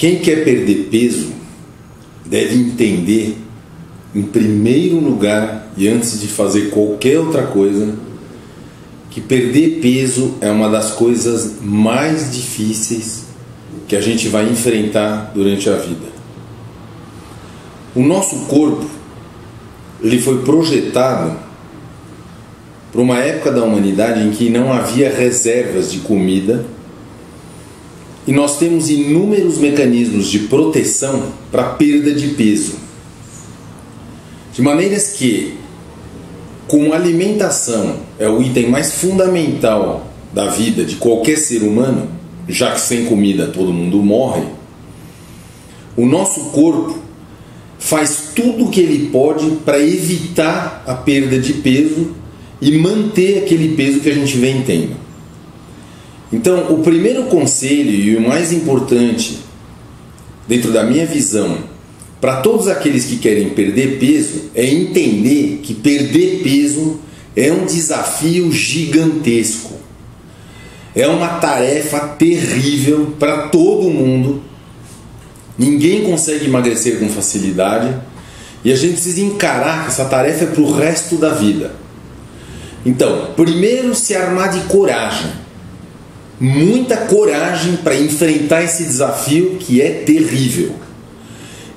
Quem quer perder peso deve entender, em primeiro lugar e antes de fazer qualquer outra coisa, que perder peso é uma das coisas mais difíceis que a gente vai enfrentar durante a vida. O nosso corpo, ele foi projetado para uma época da humanidade em que não havia reservas de comida, e nós temos inúmeros mecanismos de proteção para perda de peso. De maneiras que, como alimentação é o item mais fundamental da vida de qualquer ser humano, já que sem comida todo mundo morre, o nosso corpo faz tudo o que ele pode para evitar a perda de peso e manter aquele peso que a gente vem tendo. Então, o primeiro conselho e o mais importante, dentro da minha visão, para todos aqueles que querem perder peso, é entender que perder peso é um desafio gigantesco. É uma tarefa terrível para todo mundo. Ninguém consegue emagrecer com facilidade e a gente precisa encarar que essa tarefa é para o resto da vida. Então, primeiro, se armar de coragem. Muita coragem para enfrentar esse desafio que é terrível.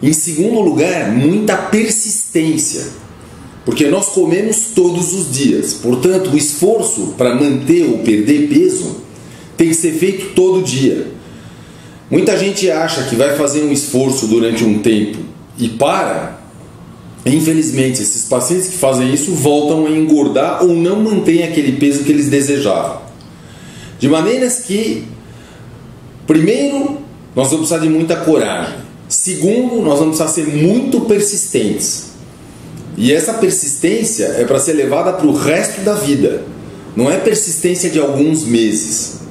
Em segundo lugar, muita persistência, porque nós comemos todos os dias. Portanto, o esforço para manter ou perder peso tem que ser feito todo dia. Muita gente acha que vai fazer um esforço durante um tempo e para. Infelizmente, esses pacientes que fazem isso voltam a engordar ou não mantêm aquele peso que eles desejavam. De maneiras que, primeiro, nós vamos precisar de muita coragem. Segundo, nós vamos precisar ser muito persistentes. E essa persistência é para ser levada para o resto da vida. Não é persistência de alguns meses.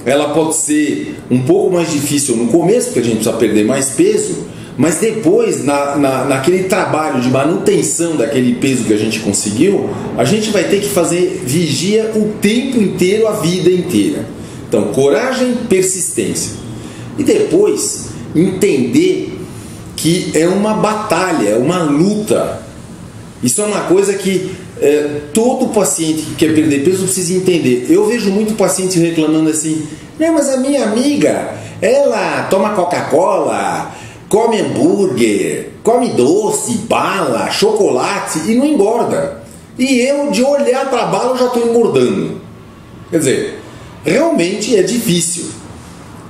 Ela pode ser um pouco mais difícil no começo, porque a gente precisa perder mais peso, mas depois, naquele trabalho de manutenção daquele peso que a gente conseguiu, a gente vai ter que fazer vigia o tempo inteiro, a vida inteira. Então, coragem, persistência. E depois, entender que é uma batalha, é uma luta. Isso é uma coisa que todo paciente que quer perder peso precisa entender. Eu vejo muito paciente reclamando assim: não, mas a minha amiga, ela toma Coca-Cola, come hambúrguer, come doce, bala, chocolate e não engorda. E eu, de olhar para a bala, já estou engordando. Quer dizer, realmente é difícil.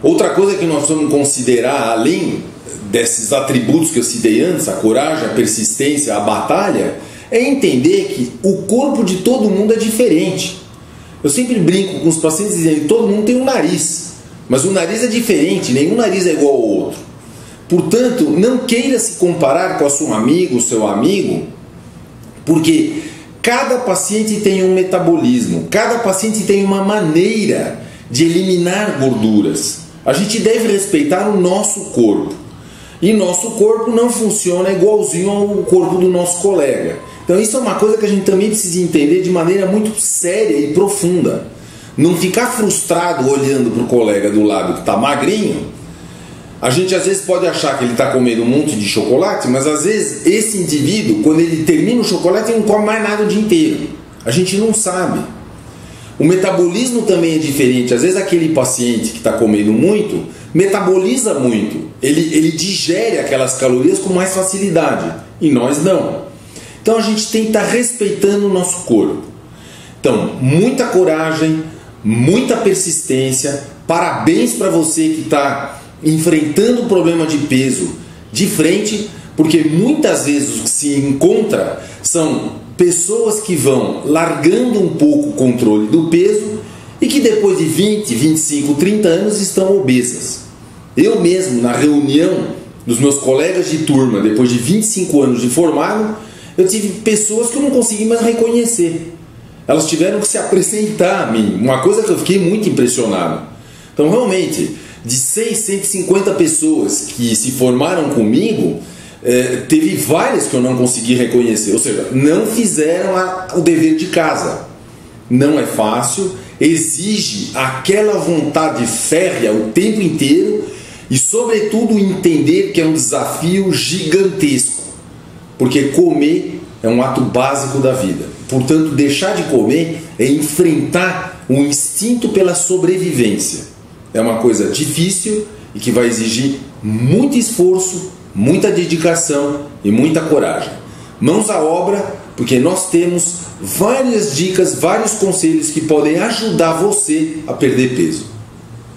Outra coisa que nós vamos considerar, além desses atributos que eu citei antes, a coragem, a persistência, a batalha, é entender que o corpo de todo mundo é diferente. Eu sempre brinco com os pacientes dizendo que todo mundo tem um nariz, mas o nariz é diferente, nenhum nariz é igual ao outro. Portanto, não queira se comparar com a sua amiga, o seu amigo, porque cada paciente tem um metabolismo, cada paciente tem uma maneira de eliminar gorduras. A gente deve respeitar o nosso corpo. E nosso corpo não funciona igualzinho ao corpo do nosso colega. Então isso é uma coisa que a gente também precisa entender de maneira muito séria e profunda. Não ficar frustrado olhando para o colega do lado que está magrinho. A gente às vezes pode achar que ele está comendo um monte de chocolate, mas às vezes esse indivíduo, quando ele termina o chocolate, ele não come mais nada o dia inteiro. A gente não sabe. O metabolismo também é diferente. Às vezes aquele paciente que está comendo muito, metaboliza muito. Ele digere aquelas calorias com mais facilidade. E nós não. Então a gente tem que estar respeitando o nosso corpo. Então, muita coragem, muita persistência. Parabéns para você que está enfrentando o problema de peso de frente, porque muitas vezes o que se encontra são pessoas que vão largando um pouco o controle do peso e que depois de 20, 25, 30 anos estão obesas. Eu mesmo, na reunião dos meus colegas de turma, depois de 25 anos de formado, eu tive pessoas que eu não consegui mais reconhecer. Elas tiveram que se apresentar a mim, uma coisa que eu fiquei muito impressionado. Então, realmente, de 100, 150 pessoas que se formaram comigo, teve várias que eu não consegui reconhecer, ou seja, não fizeram o dever de casa. Não é fácil, exige aquela vontade férrea o tempo inteiro E, sobretudo, entender que é um desafio gigantesco, porque comer é um ato básico da vida. Portanto, deixar de comer é enfrentar o instinto pela sobrevivência. É uma coisa difícil e que vai exigir muito esforço, muita dedicação e muita coragem. Mãos à obra, porque nós temos várias dicas, vários conselhos que podem ajudar você a perder peso.